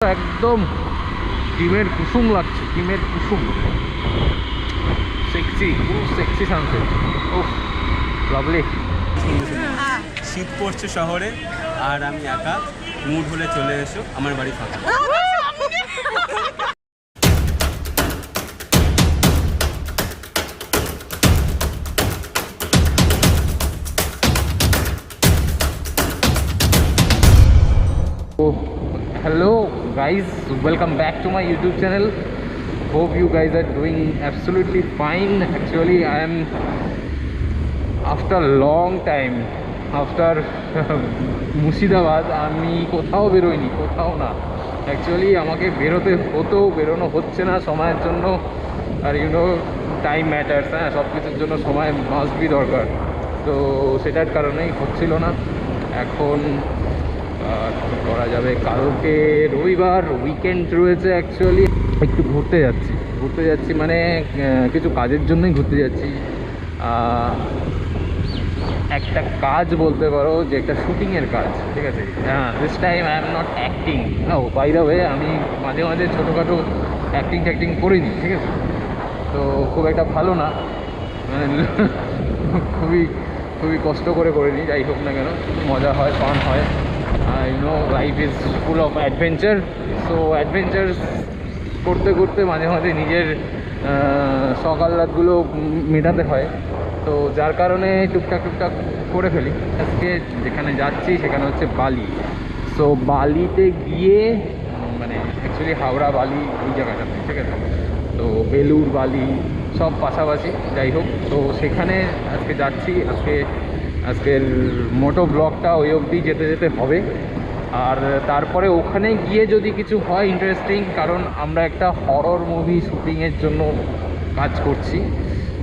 একদম ডিমের কুসুম লাগছে, ডিমের কুসুম, সেক্সি, পুরো সেক্সি সানসেট। ও লাভলি। শীত পড়ছে শহরে আর আমি একা, মুড হলে চলে এসো, আমার বাড়ি ফাঁকা। Hello guys, welcome back to my YouTube channel. Hope you guys are doing absolutely fine. Actually I am after long time, after Murshidabad আমি কোথাও বেরোইনি, কোথাও না। অ্যাকচুয়ালি আমাকে বেরোতে হতো, বেরোনো হচ্ছে না সময়ের জন্য। আর ইউনো টাইম ম্যাটার্স, হ্যাঁ, সব কিছুর জন্য সময় মাস্ট বি দরকার। তো সেটার কারণেই হচ্ছিল না। এখন আর কী করা যাবে, কালকে রবিবার, উইকেন্ড রয়েছে। অ্যাকচুয়ালি একটু ঘুরতে যাচ্ছি মানে কিছু কাজের জন্যই ঘুরতে যাচ্ছি। একটা কাজ বলতে পারো যে একটা শুটিংয়ের কাজ, ঠিক আছে। হ্যাঁ, this time I am not acting. Oh by the way, আমি মাঝে মাঝে ছোটোখাটো অ্যাক্টিং করিনি, ঠিক আছে। তো খুব একটা ভালো না, মানে খুবই কষ্ট করে নিই। যাই হোক না কেন, মজা হয়, ফান হয়। You know life is full of adventure. So adventure করতে করতে মাঝে মাঝে নিজের শখ আহ্লাদগুলো মেটাতে হয়। তো যার কারণে টুকটাক করে ফেলি। আজকে যেখানে যাচ্ছি সেখানে হচ্ছে বালি। সো বালিতে গিয়ে মানে অ্যাকচুয়ালি হাওড়া বালি ওই জায়গাটাতে, ঠিক আছে। তো বেলুর বালি সব পাশাপাশি। যাই হোক, তো সেখানে আজকে যাচ্ছি। আজকের মোটো ব্লগটা ওই অবধি যেতে হবে। আর তারপরে ওখানে গিয়ে যদি কিছু হয় ইন্টারেস্টিং, কারণ আমরা একটা হরর মুভি শুটিংয়ের জন্য কাজ করছি,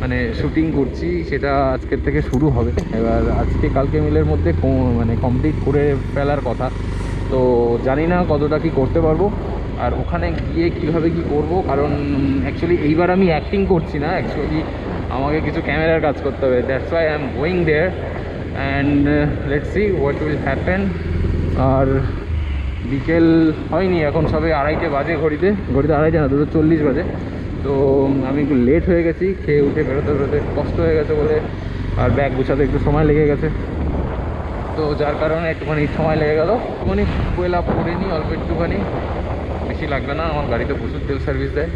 মানে শুটিং করছি, সেটা আজকের থেকে শুরু হবে। এবার আজকে কালকে মিলের মধ্যে মানে কমপ্লিট করে ফেলার কথা। তো জানি না কতটা কি করতে পারবো, আর ওখানে গিয়ে কীভাবে কি করব। কারণ অ্যাকচুয়ালি এইবার আমি অ্যাক্টিং করছি না, অ্যাকচুয়ালি আমাকে কিছু ক্যামেরার কাজ করতে হবে। That's why I am going there and let's see what will happen. আর বিকেল হয়নি, এখন সবে 2:30 বাজে, ঘড়িতে 2:30 না, 2:40 বাজে। তো আমি একটু লেট হয়ে গেছি, খেয়ে উঠে বেরোতে কষ্ট হয়ে গেছে বলে, আর ব্যাগ গুছাতে একটু সময় লেগে গেছে। তো যার কারণে একটুখানি সময় লেগে গেল। একটুখানি কোয়েলা পরে নিই, অল্প একটুখানি, বেশি লাগবে না। আমার গাড়িতে প্রচুর তেল সার্ভিস দেয়।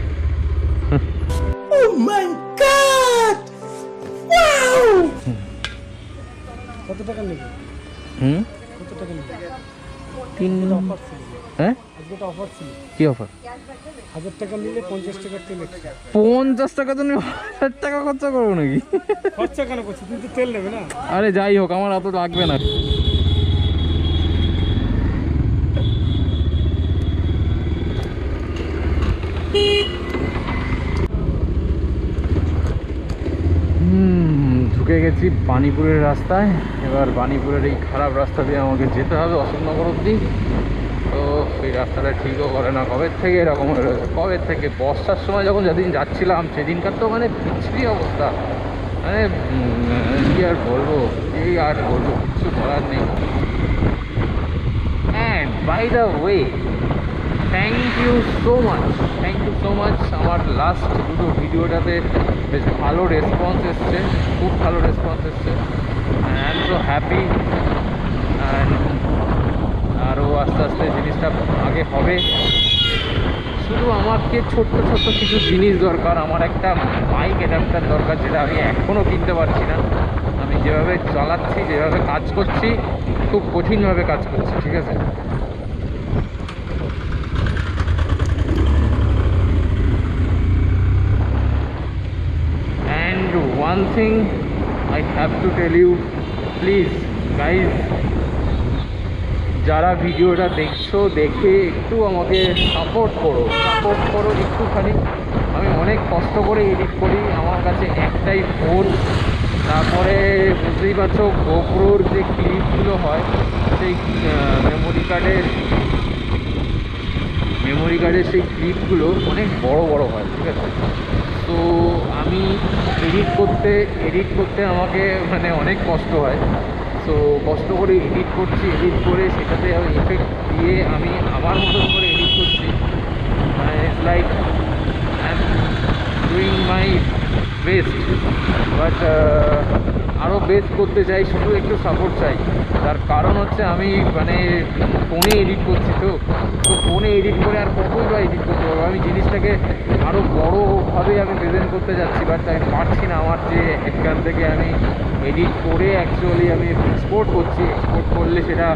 কত টাকা নেবে? কত টাকা নেবে? 3 অফার ছিল। হ্যাঁ, আজকে তো অফার ছিল। কি অফার? 1000 টাকা নিলে 50 টাকা তেল এক্সট্রা। 50 টাকা তো 1000 টাকা খরচা করবো নাকি? খরচা কেন করছি, তুমি তো তেল নেবে না। আরে যাই হোক, আমার অত লাগবে না। ঢুকে গেছি বাণীপুরের রাস্তায়। এবার বাণীপুরের এই খারাপ রাস্তা দিয়ে আমাকে যেতে হবে অশোকনগর অবধি। তো এই রাস্তাটা ঠিকও করে না, কবে থেকে এরকম হয়ে রয়েছে, কবে থেকে। বর্ষার সময় যখন যেদিন যাচ্ছিলাম সেদিনকার তো মানে পিছড়ি অবস্থা, মানে কি আর বলবো, কিছু করার নেই। And by the way, thank you so much. আমার লাস্ট দুটো ভিডিওটাতে বেশ ভালো রেসপন্স এসছে, খুব ভালো রেসপন্স এসছে। I am so happy. And আরও আস্তে আস্তে জিনিসটা আগে হবে। শুধু আমাকে ছোট্ট কিছু জিনিস দরকার। আমার একটা মাইক অ্যাডাপ্টার দরকার, যেটা আমি এখনও কিনতে পারছি না। আমি যেভাবে চালাচ্ছি, যেভাবে কাজ করছি, খুব কঠিনভাবে কাজ করছি, ঠিক আছে। And one thing I have to tell you, please guys, যারা ভিডিওটা দেখছো, দেখে একটু আমাকে সাপোর্ট করো একটুখানি। আমি অনেক কষ্ট করে এডিট করি, আমার কাছে একটাই ফোন। তারপরে বুঝতেই পারছো, গোপ্রোর যে ক্লিপগুলো হয়, সেই মেমোরি কার্ডের সেই ক্লিপগুলো অনেক বড় হয়, ঠিক আছে। তো আমি এডিট করতে আমাকে মানে অনেক কষ্ট হয়। সো কষ্ট করে এডিট করে সেটাতে আমি এফেক্ট দিয়ে আমি আমার মতন করে এডিট করছি। বেস্ট, বাট আরও বেস্ট করতে চাই, শুধু একটু সাপোর্ট চাই। তার কারণ হচ্ছে আমি মানে ফোনে এডিট করছি, তো ফোনে এডিট করে আর কতই বা এডিট করতে পারবো। আমি জিনিসটাকে আরও বড়োভাবে আমি প্রেজেন্ট করতে যাচ্ছি, বাট আমি পারছি না। আমার যে এখান থেকে আমি এডিট করে অ্যাকচুয়ালি আমি এক্সপোর্ট করছি, এক্সপোর্ট করলে সেটা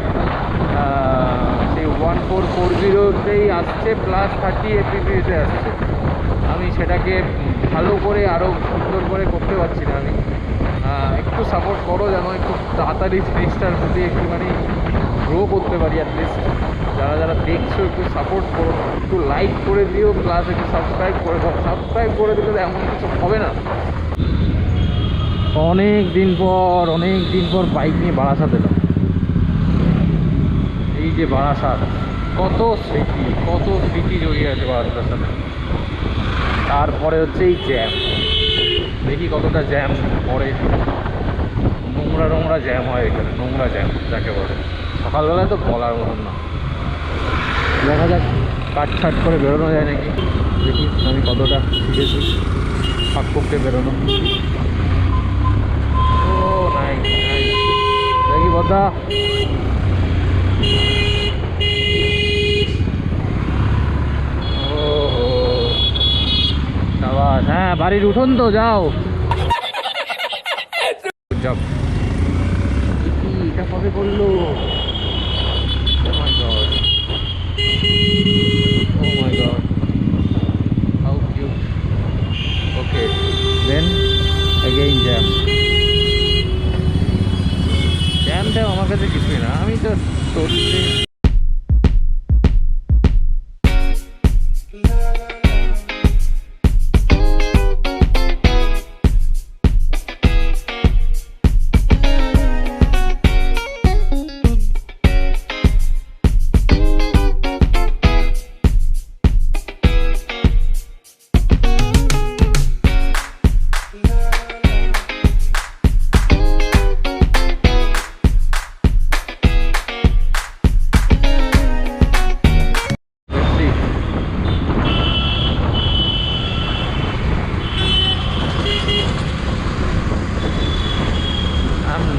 সেই 1440তেই আসছে, প্লাস 30 fps আসছে। আমি সেটাকে ভালো করে আরও সুন্দর করে করতে পারছি না। আমি একটু সাপোর্ট করো যেন একটু তাড়াতাড়ি জিনিসটার প্রতি একটুখানি গ্রো করতে পারি। অ্যাটলিস্ট যারা যারা দেখছো একটু সাপোর্ট করো, একটু লাইক করে দিও, প্লাস একটু সাবস্ক্রাইব করে দাও। সাবস্ক্রাইব করে দিলে এমন কিছু হবে না। অনেক দিন পর বাইক নিয়ে বারাসাত এলাম। এই যে বারাসাত, কত স্মৃতি জড়িয়ে আছে বারাসাতের সাথে। তারপরে হচ্ছে এই জ্যাম, দেখি কতটা জ্যাম পরে। নোংরা জ্যাম হয় এখানে, নোংরা জ্যাম যাকে বলে। সকালবেলায় তো বলার মতন না। দেখা যাক কাটছাট করে বেরোনো যায় নাকি, দেখি আমি কতটা শিখেছি ফাঁক পক্ষে বেরোনো। ও নাই দেখি বদা, হ্যাঁ বাড়ির উঠোন তো, যাও যাব। এটা কবে করলো? Oh my god, how cute. Okay, then again জ্যামটা আমার কাছে কিছুই না। আমি তো সত্যি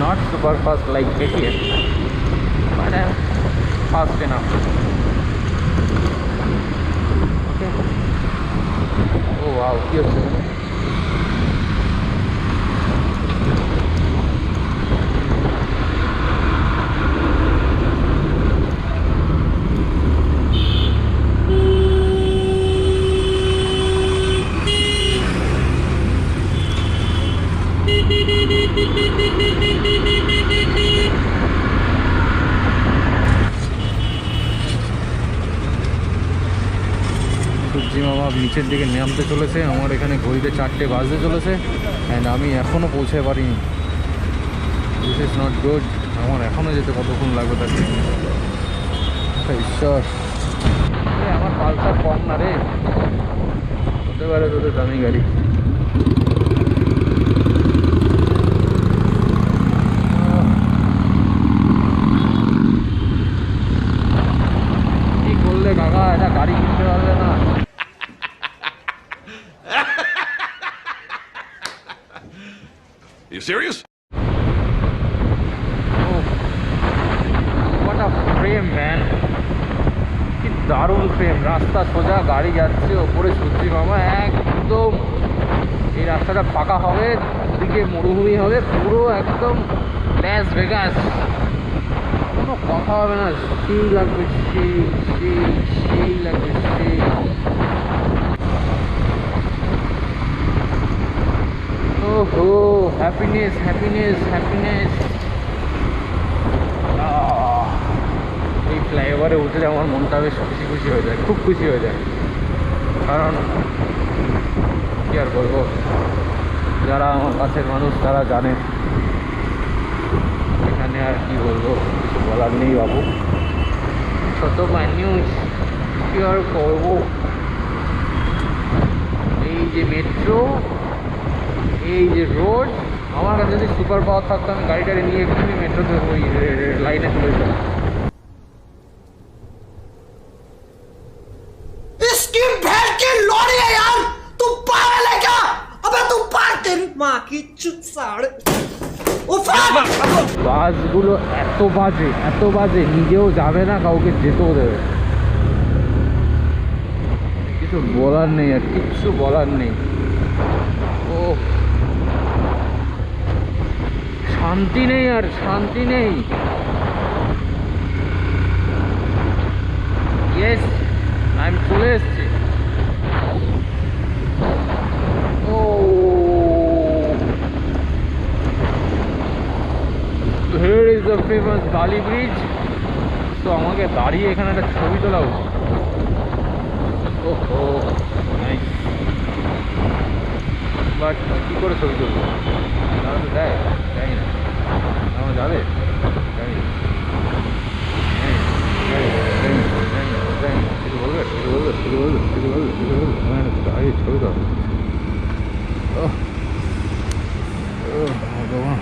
not super fast like KTM, but I'm fast enough. Okay. Oh wow, cute. সূর্যি মামা নিচের দিকে নামতে চলেছে। আমার এখানে ঘড়িতে 4টে বাজতে চলেছে, অ্যান্ড আমি এখনও পৌঁছে পারিনি। This is not good. আমার এখনও যেতে কতক্ষণ লাগবে তাকে। ঈশ্বর, আমার পালসার কম না রে, হতে পারে তোদের দামি গাড়ি। কি করলে কাকা, এটা গাড়ি কিনতে পারবে না? You serious? Oh, what a frame, man! কি দারুণ ফ্রেম। রাস্তা সোজা, গাড়ি যাচ্ছে, ওপরে সূর্যি মামা একদম। এই রাস্তাটা ফাঁকা হবে, দিকে মরুভূমি হবে, পুরো একদম ল্যাস ভেগাস, কোনো কথা হবে না। সেই লাগবে, সেই লাগবে, সেই। ওহো, হ্যাপিনেস। এই ফ্লাইওভারে উঠলে আমার মনটা বেশ খুশি হয়ে যায়, খুব খুশি হয়ে যায়। কারণ কি আর বলবো, যারা আমার কাছের মানুষ তারা জানে। এখানে আর কি বলবো, কিছু বলার নেই বাবু, ছোট মানুষ, কি আর করবো। এই যে মেট্রো, এই যে রোড, আমার কাছে যদি সুপার পাওয়ার থাকতো আমি গাড়ি নিয়ে এক্ষুনি মেট্রোতে ওই লাইনে চলে যেতাম। इसकी भैंस की लोड़ी है यार, तू पागल है क्या? अबे तू पागल, तेरी মা কিচ্ছু ছাড় বাসগুলো এত বাজে নিজেও যাবে না, কাউকে যেতেও দেবে। কিছু বলার নেই, আর কিচ্ছু বলার নেই। ও শান্তি নেই, আর শান্তি নেই। ইয়েস, আমি চলে এসছি। ও here is the famous Bali bridge. তো আমাকে দাঁড়িয়ে এখানে একটা ছবি তোলা উচিত। ওহো নাইস, বাট কী করে ছবি তুলবো? তারা তো দেয় জানি না, আমার যাবে জানি না, কিছু বলবে দাঁড়িয়ে ছবি তোলা। ভগবান,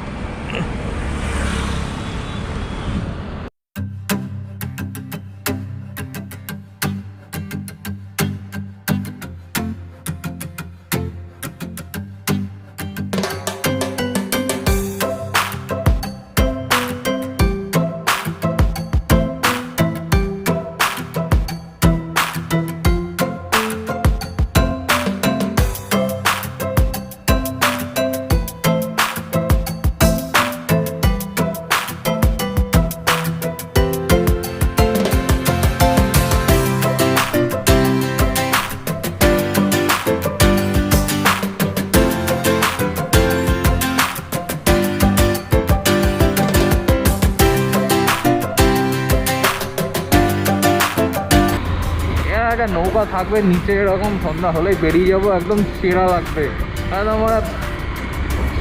একটা নৌকা থাকবে নিচে, এরকম সন্ধ্যা হলেই বেরিয়ে যাবো, একদম সেরা লাগবে। কারণ আমরা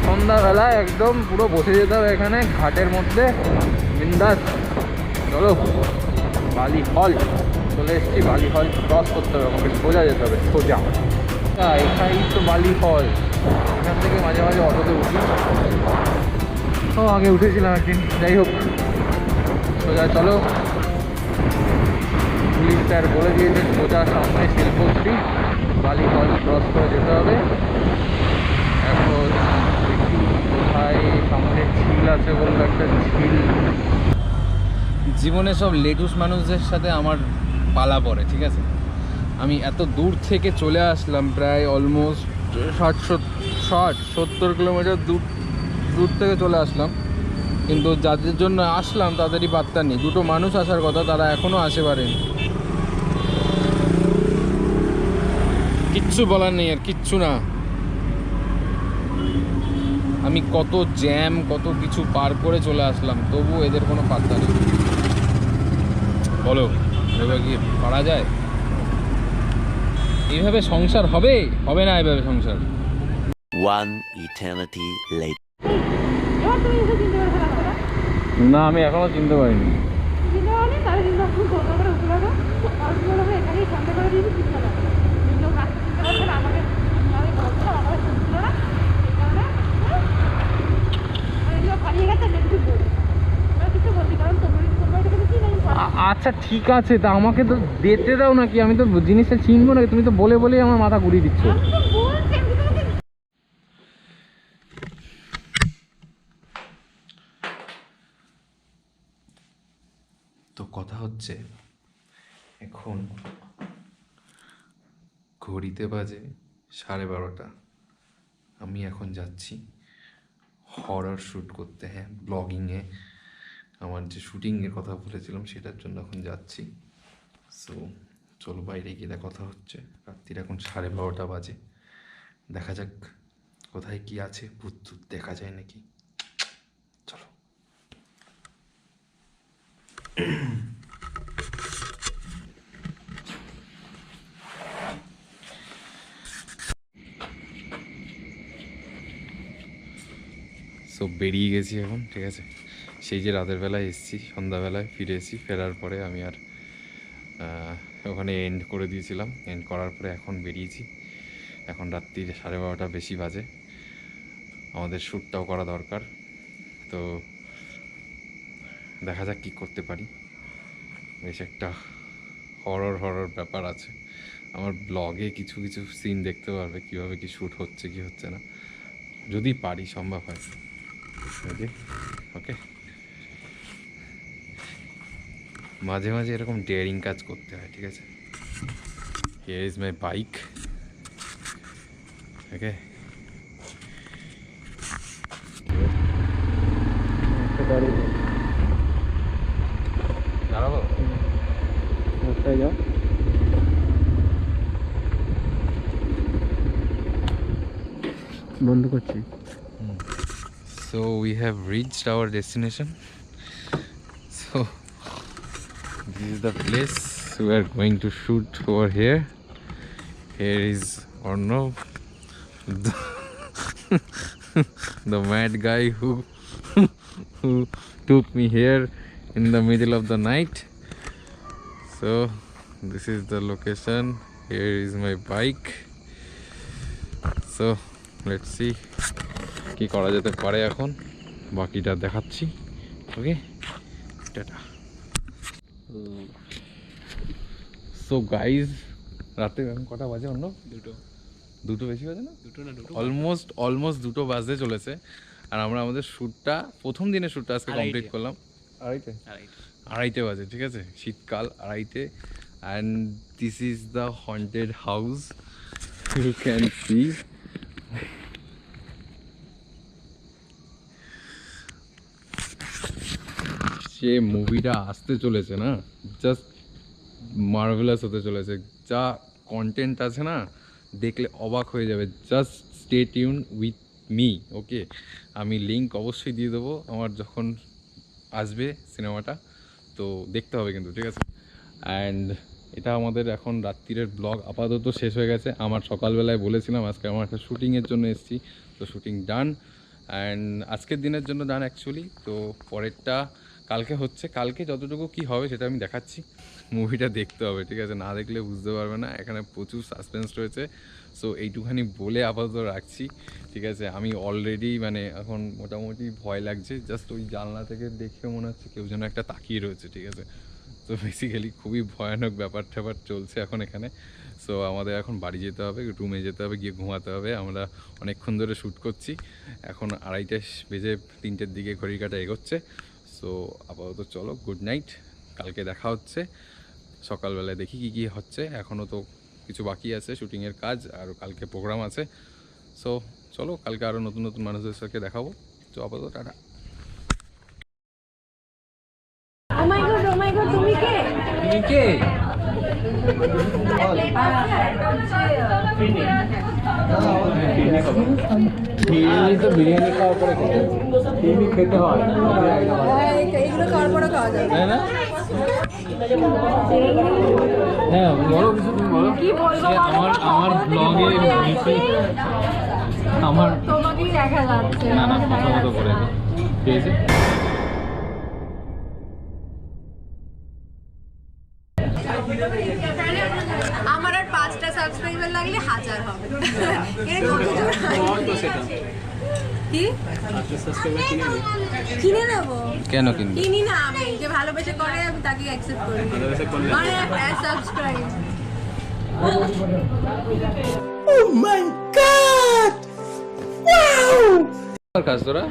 সন্ধ্যাবেলায় একদম পুরো বসে যেতে হবে এখানে ঘাটের মধ্যে বিন্দাস। চলো বালি হল চলে এসেছি, বালি হল ক্রস করতে হবে আমাকে, সোজা যেতে হবে সোজা। এখানেই তো বালি হল, এখান থেকে মাঝে মাঝে অটোতে উঠি। ও আগে উঠেছিলাম একদিন, যাই হোক সোজা চলো। পুলিশ স্যার বলে দিয়েছেন সোজা সামনে শিল্পশ্রী, বালি হল ক্রস করে যেতে হবে। এখন দেখি কোথায় সামনে ঝিল আছে, বললো একটা ঝিল। জীবনে সব লেটুস মানুষদের সাথে আমার পালা পড়ে, ঠিক আছে। আমি এত দূর থেকে চলে আসলাম, প্রায় অলমোস্ট 60-70 কিলোমিটার দূর থেকে চলে আসলাম, কিন্তু যাদের জন্য আসলাম তাদেরই পাত্তা নেই। দুটো মানুষ আসার কথা, তারা এখনও আসে পারেনি। কিচ্ছু বলার নেই, আর কিচ্ছু না। আমি কত জ্যাম কত কিছু পার করে চলে আসলাম, তবু এদের কোনো পাত্তা নেই। বলো এবার কি পারা যায়? এইভাবে সংসার হবে? হবে না এইভাবে সংসার। One eternity later. এবার তুমি এসে চিনতে পারছো রাস্তাটা? না, আমি এখনো চিনতে পারিনি। চিনতে পারনি? তাহলে কিন্তু খুব দরকার করে উঠে যাবে। আর তুমি বলবে এখানেই সন্ধ্যা করে দিয়েছি, চিনতে পারবে। কিন্তু রাস্তা চিনতে পারছে না, আমি বলছিলাম আমাকে চিনছিল না, এই কারণে এগুলো হারিয়ে গেছে। নেগেটিভ বলি কিছু বলছি, কারণ তোমার থেকে বেশি নেই। আচ্ছা ঠিক আছে, তা আমাকে তো যেতে দাও নাকি, আমি তো জিনিসটা চিনবো নাকি? তুমি তো বলে বলেই আমার মাথা ঘুরিয়ে দিচ্ছ। আমি তো বলছি, আমি তো তোমাকে তো কথা হচ্ছে, এখন ঘড়িতে বাজে 12:30। আমি এখন যাচ্ছি হরর শ্যুট করতে, হ্যাঁ ব্লগিংয়ে আমার যে শ্যুটিংয়ের কথা বলেছিলাম সেটার জন্য এখন যাচ্ছি। সো চলো বাইরে গিয়ে কথা হচ্ছে। রাত্রির এখন 12:30 বাজে, দেখা যাক কোথায় কি আছে, ভূত দেখা যায় নাকি। চলো। সো বেরিয়ে গেছি এখন, ঠিক আছে। সেই যে রাতের বেলায় এসেছি, সন্ধ্যাবেলায় ফিরে এসেছি, ফেরার পরে আমি আর ওখানে এন্ড করে দিয়েছিলাম। এন্ড করার পরে এখন বেরিয়েছি। এখন রাত্রির 12:30 বেশি বাজে, আমাদের শ্যুটটাও করা দরকার। তো দেখা যাক কী করতে পারি। বেশ একটা হরর ব্যাপার আছে। আমার ব্লগে কিছু সিন দেখতে পারবে, কীভাবে কি শ্যুট হচ্ছে কি হচ্ছে না। যদি পারি, সম্ভব হয়। ওকে, মাঝে মাঝে এরকম ডেয়ারিং কাজ করতে হয়, ঠিক আছে? Here is my bike. Okay, দাঁড়াবো, যাও। বন্ধ করছি। So we have reached our destination. So this is the place we are going to shoot over here. Here is Arnav, the mad guy who took me here in the middle of the night. So this is the location. Here is my bike. So let's see কি করা যেতে পারে, এখন বাকিটা দেখাচ্ছি। ওকে, tata. So guys, রাতে এখন কটা বাজে? অন্য দুটো বেশি বাজে না? অলমোস্ট দুটো বাজতে চলেছে। আর আমরা আমাদের শ্যুটটা, প্রথম দিনের শ্যুটটা আজকে কমপ্লিট করলাম আড়াইটে বাজে, ঠিক আছে? শীতকাল, আড়াইটে। And this is the haunted house, you can see. যে মুভিটা আসতে চলেছে না, জাস্ট মার্ভেলাস হতে চলেছে। যা কন্টেন্ট আছে না, দেখলে অবাক হয়ে যাবে। Just stay tuned with me. Okay, আমি লিঙ্ক অবশ্যই দিয়ে দেবো আমার যখন আসবে সিনেমাটা, তো দেখতে হবে কিন্তু, ঠিক আছে? অ্যান্ড এটা আমাদের এখন রাত্রিরের ব্লগ আপাতত শেষ হয়ে গেছে। আমার সকালবেলায় বলেছিলাম আজকে আমার একটা শ্যুটিংয়ের জন্য এসেছি, তো শ্যুটিং ডান। অ্যান্ড আজকের দিনের জন্য ডান অ্যাকচুয়ালি। তো পরেরটা কালকে হচ্ছে। কালকে যতটুকু কি হবে সেটা আমি দেখাচ্ছি। মুভিটা দেখতে হবে, ঠিক আছে? না দেখলে বুঝতে পারবে না, এখানে প্রচুর সাসপেন্স রয়েছে। সো এইটুখানি বলে আপাতত রাখছি, ঠিক আছে? আমি অলরেডি মানে এখন মোটামুটি ভয় লাগছে। জাস্ট ওই জানলা থেকে দেখে মনে হচ্ছে কেউ যেন একটা তাকিয়ে রয়েছে, ঠিক আছে? তো বেসিক্যালি খুবই ভয়ানক ব্যাপার ট্যাপার চলছে এখন এখানে। সো আমাদের এখন বাড়ি যেতে হবে, রুমে যেতে হবে, গিয়ে ঘুমাতে হবে। আমরা অনেকক্ষণ ধরে শ্যুট করছি, এখন 2:30 বেজে 3টের দিকে ঘড়ি কাটা এগোচ্ছে। সো আপাতত চলো, গুড নাইট। কালকে দেখা হচ্ছে সকালবেলায়, দেখি কী কী হচ্ছে। এখনও তো কিছু বাকি আছে শ্যুটিংয়ের কাজ, আর কালকে প্রোগ্রাম আছে। সো চলো, কালকে আরও নতুন নতুন মানুষদের সাথে দেখাবো। তো আপাতত টাটা। ও মাই গড, তুমি কে? তুমি কে? তো বিরিয়ানি খাওয়ার পরে খেতে হয়, এইগুলো খাওয়ার পরে খাওয়া যাবে, তাই না? হ্যাঁ, বলো কিছু, তুমি বলো। কি বলবো? আমার ব্লগে আমার তোমাকেই দেখা যাচ্ছে। না কথা মতো করে নি, ঠিক আছে? আমার আর 5টা সাবস্ক্রাইবার লাগলে 1000 হবে। কি কিনে নেবো? কেন কিনবো? কিনি না, আমি যে ভালোবেসে করে আমি তাকে অ্যাকসেপ্ট করি। মানে সাবস্ক্রাইব। ও মাই গড, ওয়াও! কাজ তোরা?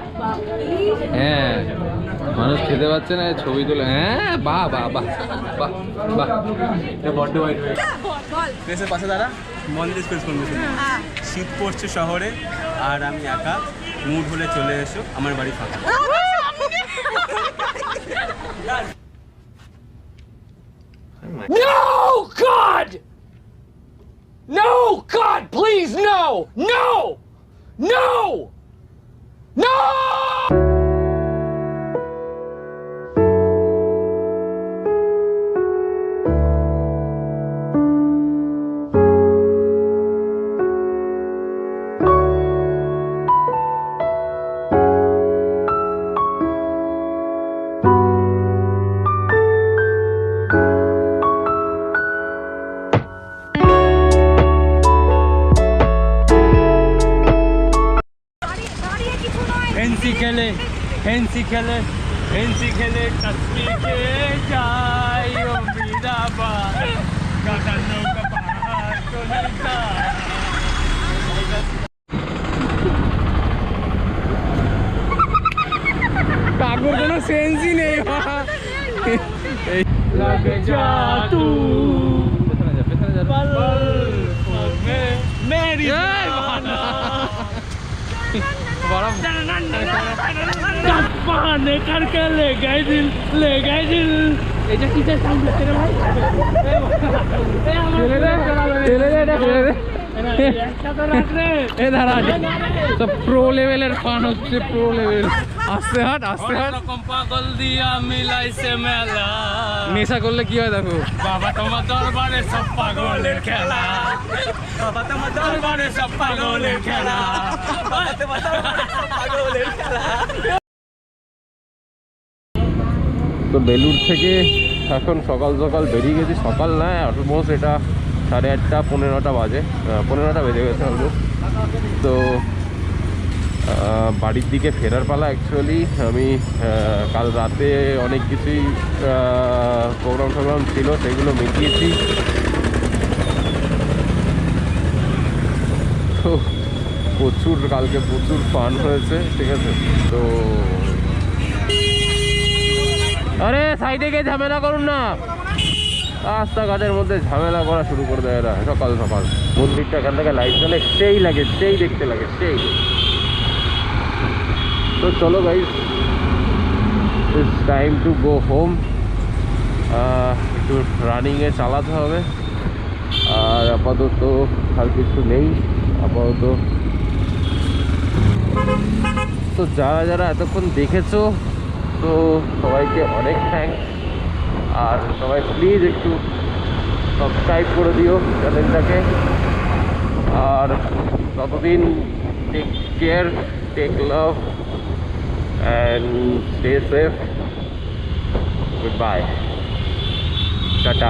হ্যাঁ, মানুষ খেতে পাচ্ছে না, ছবি তোলে। হ্যাঁ, বাহ বাহ বাহ বাহ বাহ। বড্ড হোয়াইট হয়ে বল। প্রেসের পাশে দাঁড়া, মন্দির স্পেস করবে। হ্যাঁ। শীত পড়ছে শহরে, আর আমি একা। মুড হলে চলে এসো, আমার বাড়ি ফাঁকা। No, God! No, God, please, no! No! No! No! হেন্সি খেলে কাশ্মীর খেয়ে যাই, ও মীরাবাই কাকার নৌকা পাহাড় চলে যায়। সেন্সই নেই প্রো লেভেলের ফান হচ্ছে, প্রো লেভেল। আস্তে হাট, আস্তে হাট। পাগল দিয়া মিলাইছে মেলা, নেশা করলে কি হয় দেখো। বাবা তোমার দরবারে সব পাগলের খেলা, বাবা তোমার দরবারে সব পাগলের খেলা, বাবা তোমার দরবারে সব পাগলের খেলা। তো বেলুড় থেকে এখন সকাল সকাল বেরিয়ে গেছি, সকাল নয় অলমোস্ট এটা 8:30 15টা বাজে, 15টা বেজে গেছে অলমোস্ট। তো বাড়ির দিকে ফেরার পালা। অ্যাকচুয়ালি আমি কাল রাতে অনেক কিছুই প্রোগ্রাম ছিল, সেগুলো মিটিয়েছি। তো কালকে প্রচুর ফান হয়েছে, ঠিক আছে। তো আরে সাইডে গিয়ে ঝামেলা করুন না, রাস্তাঘাটের মধ্যে ঝামেলা করা শুরু করে দেয় এরা সকাল সকাল। মন্দিরটা এখান থেকে লাইট জ্বলে, সেই লাগে, সেই দেখতে লাগে, সেই। তো চলো guys, it's time to go home. একটু রানিংয়ে চালাতে হবে, আর আপাতত আর কিছু নেই আপাতত। তো যারা যারা এতক্ষণ দেখেছো, তো সবাইকে অনেক থ্যাঙ্কস। আর সবাই প্লিজ একটু সাবস্ক্রাইব করে দিও চ্যানেলটাকে। আর ততদিন take care, take love and stay safe. Good bye, tata.